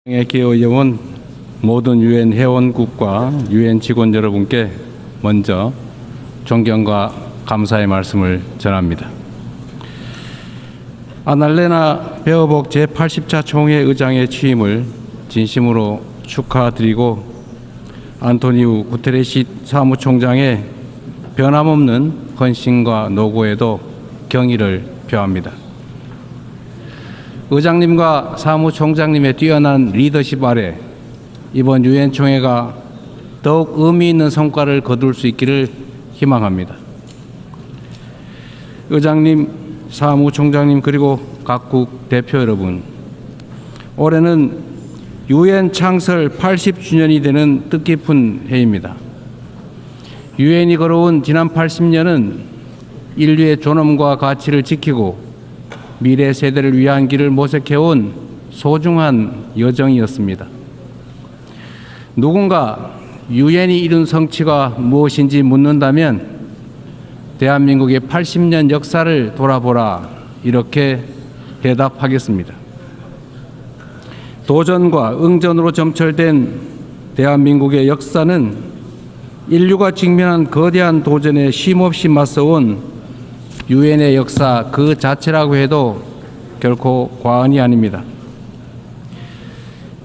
에 기여해온 모든 유엔 회원국과 유엔 직원 여러분께 먼저 존경과 감사의 말씀을 전합니다. 아날레나 베어복 제80차 총회 의장의 취임을 진심으로 축하드리고 안토니우 구테레시 사무총장의 변함없는 헌신과 노고에도 경의를 표합니다. 의장님과 사무총장님의 뛰어난 리더십 아래 이번 유엔 총회가 더욱 의미 있는 성과를 거둘 수 있기를 희망합니다. 의장님, 사무총장님 그리고 각국 대표 여러분, 올해는 유엔 창설 80주년이 되는 뜻깊은 해입니다. 유엔이 걸어온 지난 80년은 인류의 존엄과 가치를 지키고 미래 세대를 위한 길을 모색해온 소중한 여정이었습니다. 누군가 유엔이 이룬 성취가 무엇인지 묻는다면 대한민국의 80년 역사를 돌아보라 이렇게 대답하겠습니다. 도전과 응전으로 점철된 대한민국의 역사는 인류가 직면한 거대한 도전에 쉼없이 맞서온 유엔의 역사 그 자체라고 해도 결코 과언이 아닙니다.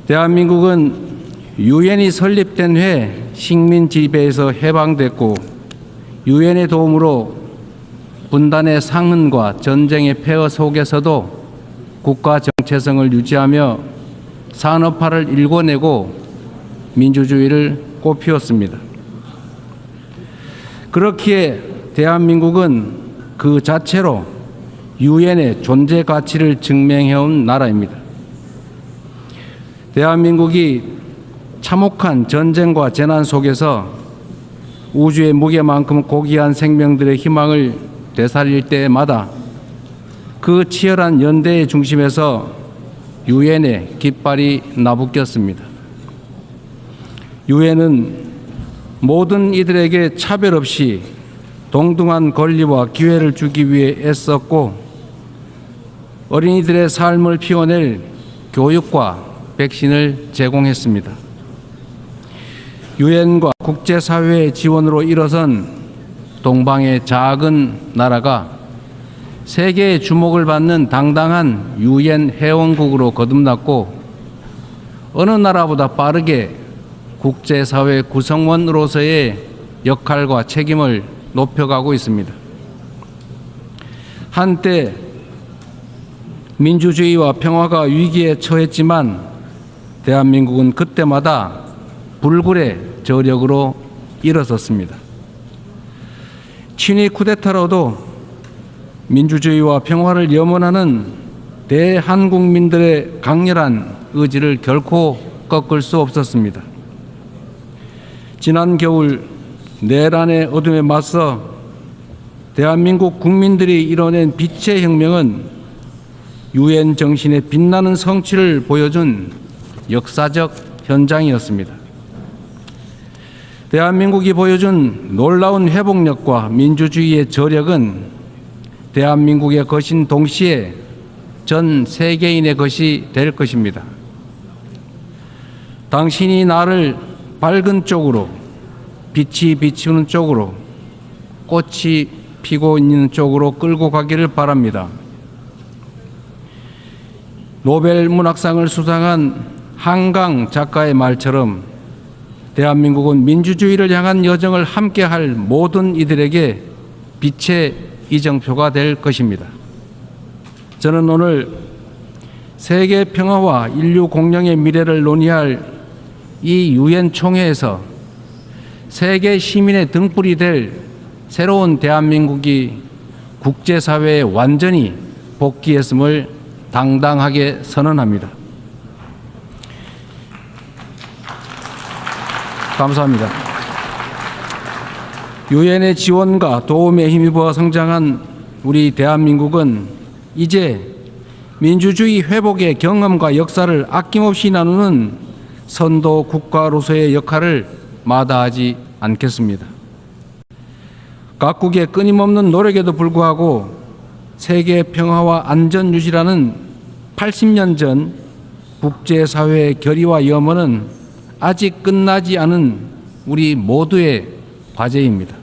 대한민국은 유엔이 설립된 해에 식민 지배에서 해방됐고 유엔의 도움으로 분단의 상흔과 전쟁의 폐허 속에서도 국가 정체성을 유지하며 산업화를 일궈내고 민주주의를 꽃피웠습니다. 그렇기에 대한민국은 그 자체로 유엔의 존재 가치를 증명해온 나라입니다. 대한민국이 참혹한 전쟁과 재난 속에서 우주의 무게만큼 고귀한 생명들의 희망을 되살릴 때마다 그 치열한 연대의 중심에서 유엔의 깃발이 나부꼈습니다. 유엔은 모든 이들에게 차별 없이 동등한 권리와 기회를 주기 위해 애썼고 어린이들의 삶을 피워낼 교육과 백신을 제공했습니다. 유엔과 국제사회의 지원으로 일어선 동방의 작은 나라가 세계의 주목을 받는 당당한 유엔 회원국으로 거듭났고 어느 나라보다 빠르게 국제사회 구성원으로서의 역할과 책임을 높여가고 있습니다. 한때 민주주의와 평화가 위기에 처했지만 대한민국은 그때마다 불굴의 저력으로 일어섰습니다. 친위 쿠데타로도 민주주의와 평화를 염원하는 대한국민들의 강렬한 의지를 결코 꺾을 수 없었습니다. 지난 겨울 내란의 어둠에 맞서 대한민국 국민들이 이뤄낸 빛의 혁명은 유엔 정신의 빛나는 성취를 보여준 역사적 현장이었습니다. 대한민국이 보여준 놀라운 회복력과 민주주의의 저력은 대한민국의 것인 동시에 전 세계인의 것이 될 것입니다. 당신이 나를 밝은 쪽으로, 빛이 비추는 쪽으로, 꽃이 피고 있는 쪽으로 끌고 가기를 바랍니다. 노벨 문학상을 수상한 한강 작가의 말처럼 대한민국은 민주주의를 향한 여정을 함께할 모든 이들에게 빛의 이정표가 될 것입니다. 저는 오늘 세계 평화와 인류 공영의 미래를 논의할 이 유엔 총회에서 세계 시민의 등불이 될 새로운 대한민국이 국제사회에 완전히 복귀했음을 당당하게 선언합니다. 감사합니다. 유엔의 지원과 도움에 힘입어 성장한 우리 대한민국은 이제 민주주의 회복의 경험과 역사를 아낌없이 나누는 선도 국가로서의 역할을 마다하지 않겠습니다. 각국의 끊임없는 노력에도 불구하고 세계 평화와 안전 유지라는 80년 전 국제사회의 결의와 염원은 아직 끝나지 않은 우리 모두의 과제입니다.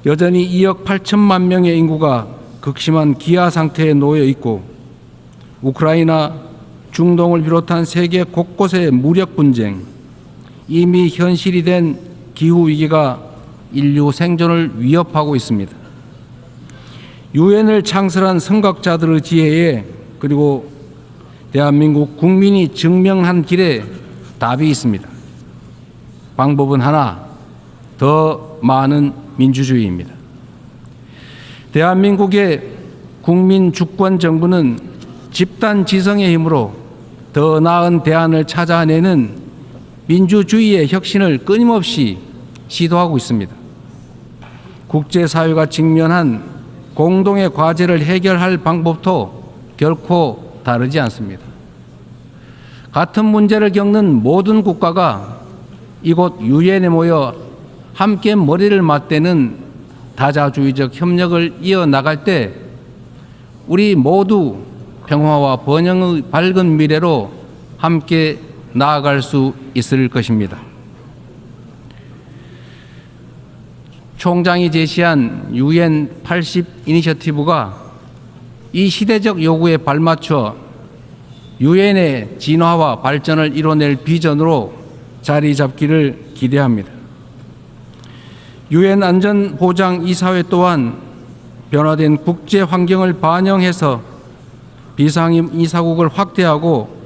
여전히 2억 8천만 명의 인구가 극심한 기아 상태에 놓여 있고 우크라이나, 중동을 비롯한 세계 곳곳의 무력 분쟁, 이미 현실이 된 기후위기가 인류 생존을 위협하고 있습니다. 유엔을 창설한 선각자들의 지혜에 그리고 대한민국 국민이 증명한 길에 답이 있습니다. 방법은 하나, 더 많은 민주주의입니다. 대한민국의 국민 주권 정부는 집단 지성의 힘으로 더 나은 대안을 찾아내는 민주주의의 혁신을 끊임없이 시도하고 있습니다. 국제사회가 직면한 공동의 과제를 해결할 방법도 결코 다르지 않습니다. 같은 문제를 겪는 모든 국가가 이곳 유엔에 모여 함께 머리를 맞대는 다자주의적 협력을 이어나갈 때 우리 모두 평화와 번영의 밝은 미래로 함께 나아갈 수 있을 것입니다. 총장이 제시한 UN 80 이니셔티브가 이 시대적 요구에 발맞춰 유엔의 진화와 발전을 이뤄낼 비전으로 자리 잡기를 기대합니다. 유엔 안전보장이사회 또한 변화된 국제 환경을 반영해서 비상임 이사국을 확대하고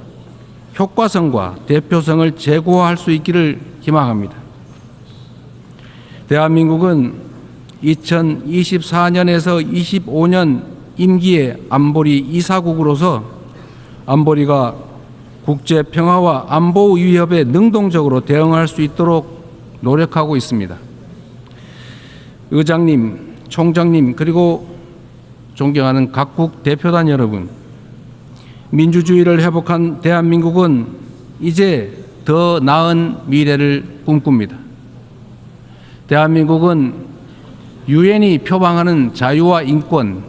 효과성과 대표성을 제고할 수 있기를 희망합니다. 대한민국은 2024년에서 25년 임기의 안보리 이사국으로서 안보리가 국제 평화와 안보 위협에 능동적으로 대응할 수 있도록 노력하고 있습니다. 의장님, 총장님, 그리고 존경하는 각국 대표단 여러분, 민주주의를 회복한 대한민국은 이제 더 나은 미래를 꿈꿉니다. 대한민국은 유엔이 표방하는 자유와 인권,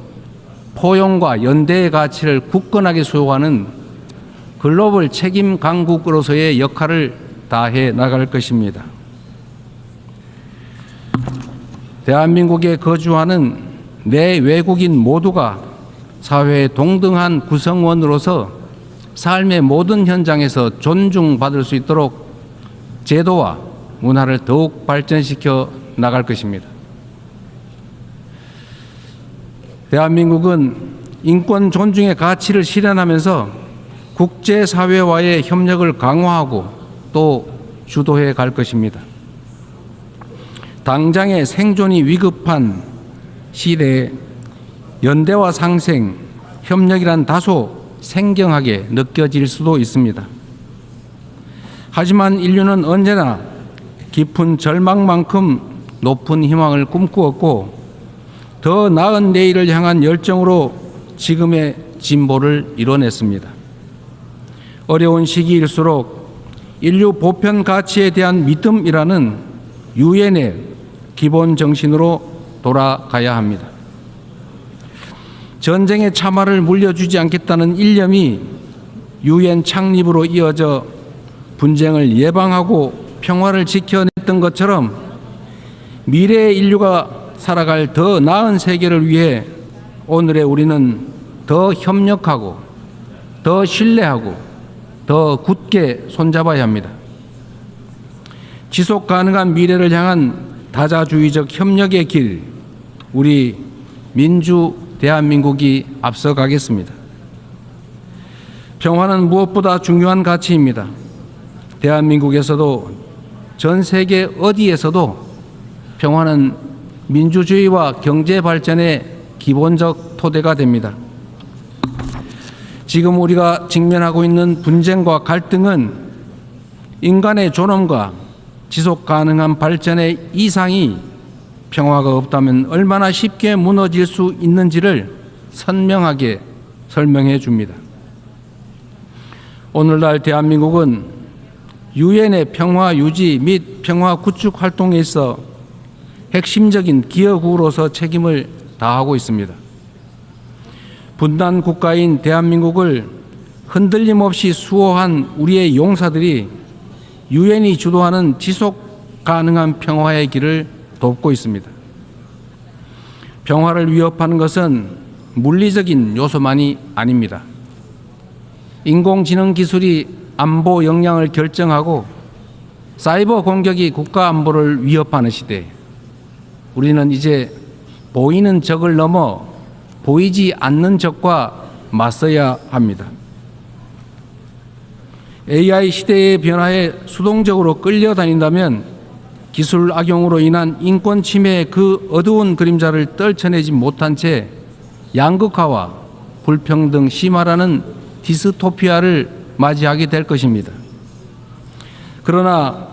포용과 연대의 가치를 굳건하게 수호하는 글로벌 책임 강국으로서의 역할을 다해 나갈 것입니다. 대한민국에 거주하는 내 외국인 모두가 사회의 동등한 구성원으로서 삶의 모든 현장에서 존중받을 수 있도록 제도와 문화를 더욱 발전시켜 나갈 것입니다. 대한민국은 인권 존중의 가치를 실현하면서 국제사회와의 협력을 강화하고 또 주도해 갈 것입니다. 당장의 생존이 위급한 시대에 연대와 상생, 협력이란 다소 생경하게 느껴질 수도 있습니다. 하지만 인류는 언제나 깊은 절망만큼 높은 희망을 꿈꾸었고 더 나은 내일을 향한 열정으로 지금의 진보를 이뤄냈습니다. 어려운 시기일수록 인류 보편 가치에 대한 믿음이라는 유엔의 기본 정신으로 돌아가야 합니다. 전쟁의 참화를 물려주지 않겠다는 일념이 유엔 창립으로 이어져 분쟁을 예방하고 평화를 지켜냈던 것처럼 미래의 인류가 살아갈 더 나은 세계를 위해 오늘의 우리는 더 협력하고 더 신뢰하고 더 굳게 손잡아야 합니다. 지속 가능한 미래를 향한 다자주의적 협력의 길, 우리 민주 대한민국이 앞서가겠습니다. 평화는 무엇보다 중요한 가치입니다. 대한민국에서도 전 세계 어디에서도 평화는 민주주의와 경제 발전의 기본적 토대가 됩니다. 지금 우리가 직면하고 있는 분쟁과 갈등은 인간의 존엄과 지속 가능한 발전의 이상이 평화가 없다면 얼마나 쉽게 무너질 수 있는지를 선명하게 설명해 줍니다. 오늘날 대한민국은 유엔의 평화 유지 및 평화 구축 활동에 있어 핵심적인 기여국으로서 책임을 다하고 있습니다. 분단 국가인 대한민국을 흔들림 없이 수호한 우리의 용사들이 유엔이 주도하는 지속 가능한 평화의 길을 돕고 있습니다. 평화를 위협하는 것은 물리적인 요소만이 아닙니다. 인공지능 기술이 안보 역량을 결정하고 사이버 공격이 국가 안보를 위협하는 시대에 우리는 이제 보이는 적을 넘어 보이지 않는 적과 맞서야 합니다. AI 시대의 변화에 수동적으로 끌려다닌다면 기술 악용으로 인한 인권 침해의 그 어두운 그림자를 떨쳐내지 못한 채 양극화와 불평등 심화라는 디스토피아를 맞이하게 될 것입니다. 그러나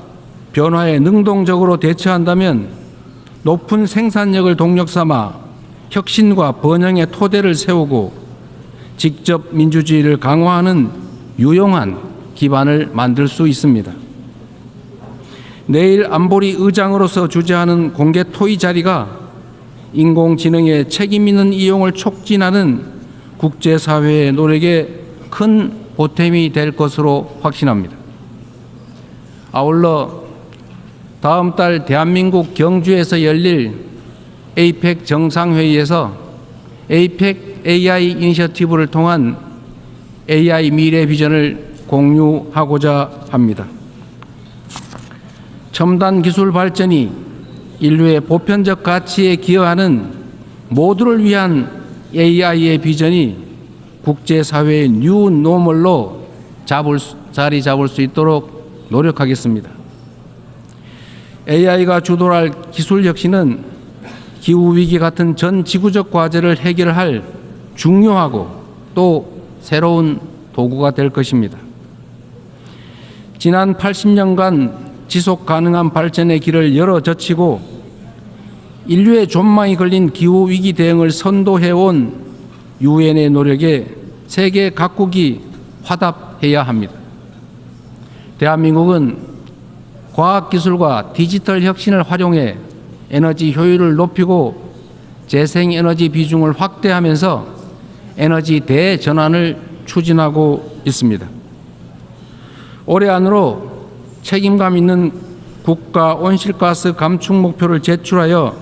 변화에 능동적으로 대처한다면 높은 생산력을 동력 삼아 혁신과 번영의 토대를 세우고 직접 민주주의를 강화하는 유용한 기반을 만들 수 있습니다. 내일 안보리 의장으로서 주재하는 공개 토의 자리가 인공지능의 책임 있는 이용을 촉진하는 국제사회의 노력에 큰 보탬이 될 것으로 확신합니다. 아울러 다음 달 대한민국 경주에서 열릴 에이펙 정상회의에서 에이펙 AI 이니셔티브를 통한 AI 미래 비전을 공유하고자 합니다. 첨단 기술 발전이 인류의 보편적 가치에 기여하는 모두를 위한 AI의 비전이 국제사회의 뉴 노멀로 자리 잡을 수 있도록 노력하겠습니다. AI가 주도할 기술 혁신은 기후위기 같은 전 지구적 과제를 해결할 중요하고 또 새로운 도구가 될 것입니다. 지난 80년간 지속 가능한 발전의 길을 열어젖히고 인류의 존망이 걸린 기후위기 대응을 선도해온 유엔의 노력에 세계 각국이 화답해야 합니다. 대한민국은 과학기술과 디지털 혁신을 활용해 에너지 효율을 높이고 재생에너지 비중을 확대하면서 에너지 대전환을 추진하고 있습니다. 올해 안으로 책임감 있는 국가 온실가스 감축 목표를 제출하여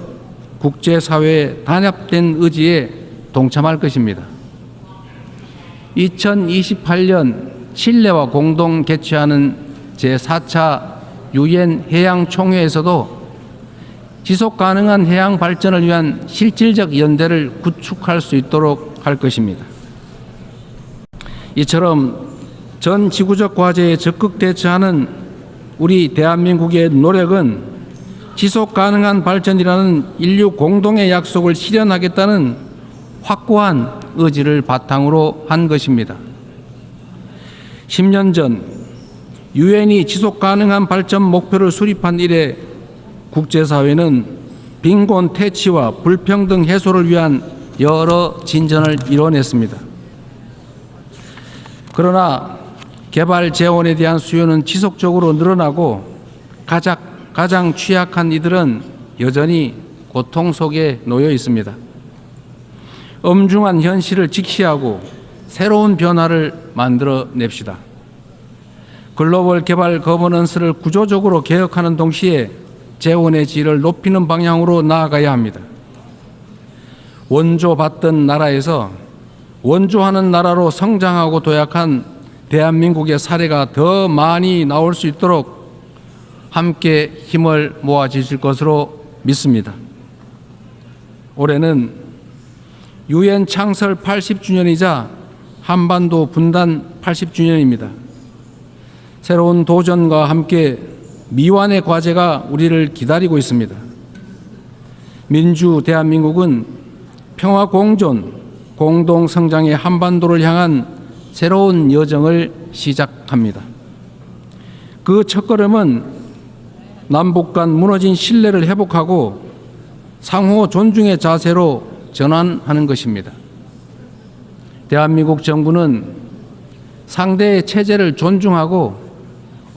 국제사회의 단합된 의지에 동참할 것입니다. 2028년 칠레와 공동 개최하는 제4차 유엔 해양총회에서도 지속가능한 해양 발전을 위한 실질적 연대를 구축할 수 있도록 할 것입니다. 이처럼 전 지구적 과제에 적극 대처하는 우리 대한민국의 노력은 지속가능한 발전이라는 인류 공동의 약속을 실현하겠다는 확고한 의지를 바탕으로 한 것입니다. 10년 전 유엔이 지속가능한 발전 목표를 수립한 이래 국제사회는 빈곤 퇴치와 불평등 해소를 위한 여러 진전을 이뤄냈습니다. 그러나 개발 재원에 대한 수요는 지속적으로 늘어나고 가장 취약한 이들은 여전히 고통 속에 놓여 있습니다. 엄중한 현실을 직시하고 새로운 변화를 만들어냅시다. 글로벌 개발 거버넌스를 구조적으로 개혁하는 동시에 재원의 질을 높이는 방향으로 나아가야 합니다. 원조받던 나라에서 원조하는 나라로 성장하고 도약한 대한민국의 사례가 더 많이 나올 수 있도록 함께 힘을 모아주실 것으로 믿습니다. 올해는 유엔 창설 80주년이자 한반도 분단 80주년입니다. 새로운 도전과 함께 미완의 과제가 우리를 기다리고 있습니다. 민주 대한민국은 평화 공존, 공동 성장의 한반도를 향한 새로운 여정을 시작합니다. 그 첫걸음은 남북 간 무너진 신뢰를 회복하고 상호 존중의 자세로 전환하는 것입니다. 대한민국 정부는 상대의 체제를 존중하고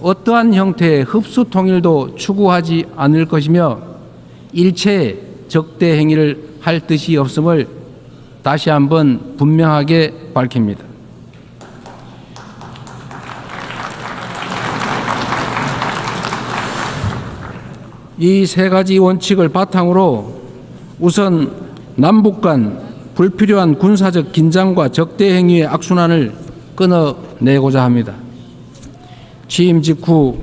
어떠한 형태의 흡수 통일도 추구하지 않을 것이며 일체의 적대 행위를 할 뜻이 없음을 다시 한번 분명하게 밝힙니다. 이 세 가지 원칙을 바탕으로 우선 남북 간 불필요한 군사적 긴장과 적대 행위의 악순환을 끊어내고자 합니다. 취임 직후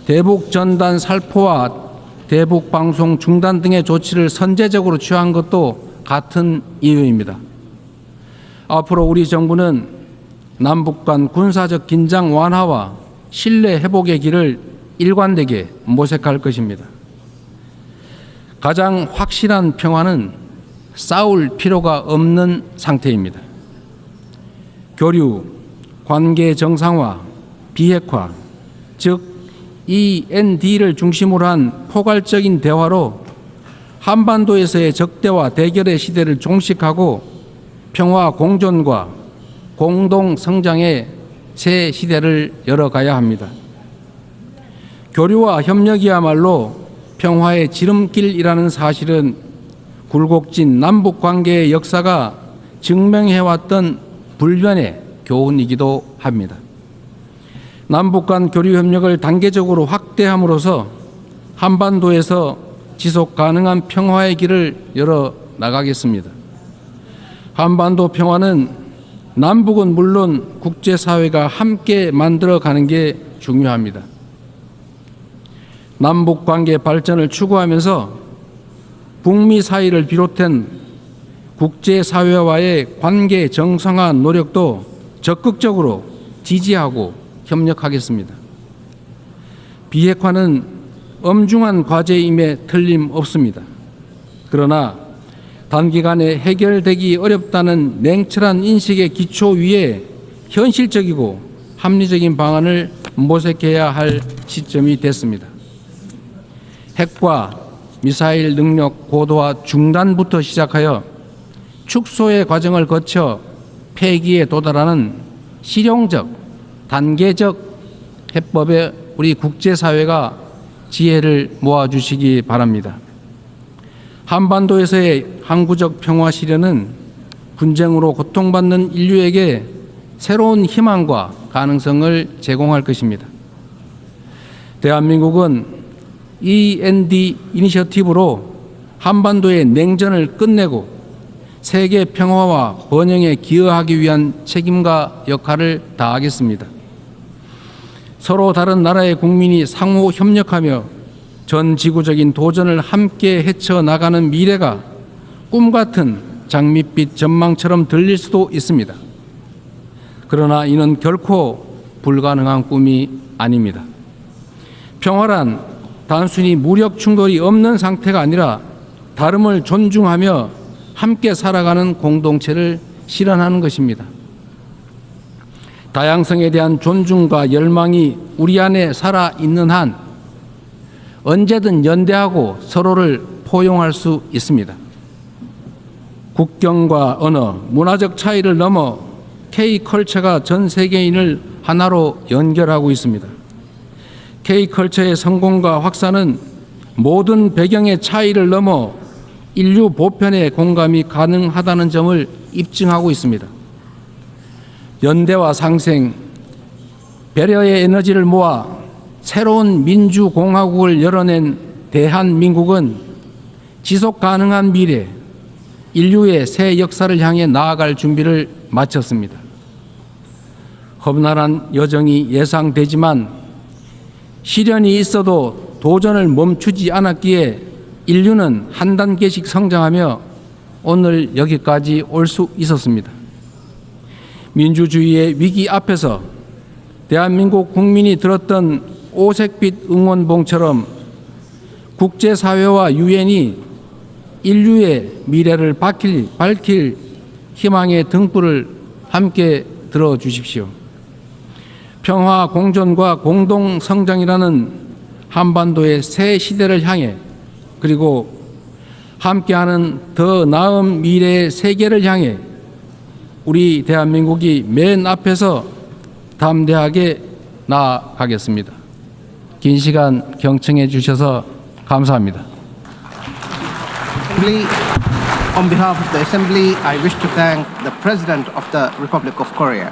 대북 전단 살포와 대북 방송 중단 등의 조치를 선제적으로 취한 것도 같은 이유입니다. 앞으로 우리 정부는 남북 간 군사적 긴장 완화와 신뢰 회복의 길을 일관되게 모색할 것입니다. 가장 확실한 평화는 싸울 필요가 없는 상태입니다. 교류, 관계 정상화, 비핵화, 즉 END를 중심으로 한 포괄적인 대화로 한반도에서의 적대와 대결의 시대를 종식하고 평화 공존과 공동 성장의 새 시대를 열어가야 합니다. 교류와 협력이야말로 평화의 지름길이라는 사실은 굴곡진 남북 관계의 역사가 증명해왔던 불변의 교훈이기도 합니다. 남북 간 교류 협력을 단계적으로 확대함으로써 한반도에서 지속 가능한 평화의 길을 열어 나가겠습니다. 한반도 평화는 남북은 물론 국제사회가 함께 만들어가는 게 중요합니다. 남북 관계 발전을 추구하면서 북미 사이를 비롯한 국제사회와의 관계 정상화 노력도 적극적으로 지지하고 협력하겠습니다. 비핵화는 엄중한 과제임에 틀림없습니다. 그러나 단기간에 해결되기 어렵다는 냉철한 인식의 기초 위에 현실적이고 합리적인 방안을 모색해야 할 시점이 됐습니다. 핵과 미사일 능력 고도화 중단부터 시작하여 축소의 과정을 거쳐 폐기에 도달하는 실용적, 단계적 해법에 우리 국제사회가 지혜를 모아주시기 바랍니다. 한반도에서의 항구적 평화 실현은 분쟁으로 고통받는 인류에게 새로운 희망과 가능성을 제공할 것입니다. 대한민국은 END 이니셔티브로 한반도의 냉전을 끝내고 세계 평화와 번영에 기여하기 위한 책임과 역할을 다하겠습니다. 서로 다른 나라의 국민이 상호 협력하며 전 지구적인 도전을 함께 헤쳐나가는 미래가 꿈같은 장밋빛 전망처럼 들릴 수도 있습니다. 그러나 이는 결코 불가능한 꿈이 아닙니다. 평화란 단순히 무력 충돌이 없는 상태가 아니라 다름을 존중하며 함께 살아가는 공동체를 실현하는 것입니다. 다양성에 대한 존중과 열망이 우리 안에 살아있는 한 언제든 연대하고 서로를 포용할 수 있습니다. 국경과 언어, 문화적 차이를 넘어 K컬처가 전 세계인을 하나로 연결하고 있습니다. K컬처의 성공과 확산은 모든 배경의 차이를 넘어 인류 보편의 공감이 가능하다는 점을 입증하고 있습니다. 연대와 상생, 배려의 에너지를 모아 새로운 민주공화국을 열어낸 대한민국은 지속 가능한 미래, 인류의 새 역사를 향해 나아갈 준비를 마쳤습니다. 험난한 여정이 예상되지만 시련이 있어도 도전을 멈추지 않았기에 인류는 한 단계씩 성장하며 오늘 여기까지 올 수 있었습니다. 민주주의의 위기 앞에서 대한민국 국민이 들었던 오색빛 응원봉처럼 국제사회와 유엔이 인류의 미래를 밝힐 희망의 등불을 함께 들어주십시오. 평화 공존과 공동 성장이라는 한반도의 새 시대를 향해 그리고 함께하는 더 나은 미래의 세계를 향해 우리 대한민국이 맨 앞에서 담대하게 나아가겠습니다. 긴 시간 경청해 주셔서 감사합니다. On behalf of the Assembly, I wish to thank the President of the Republic of Korea.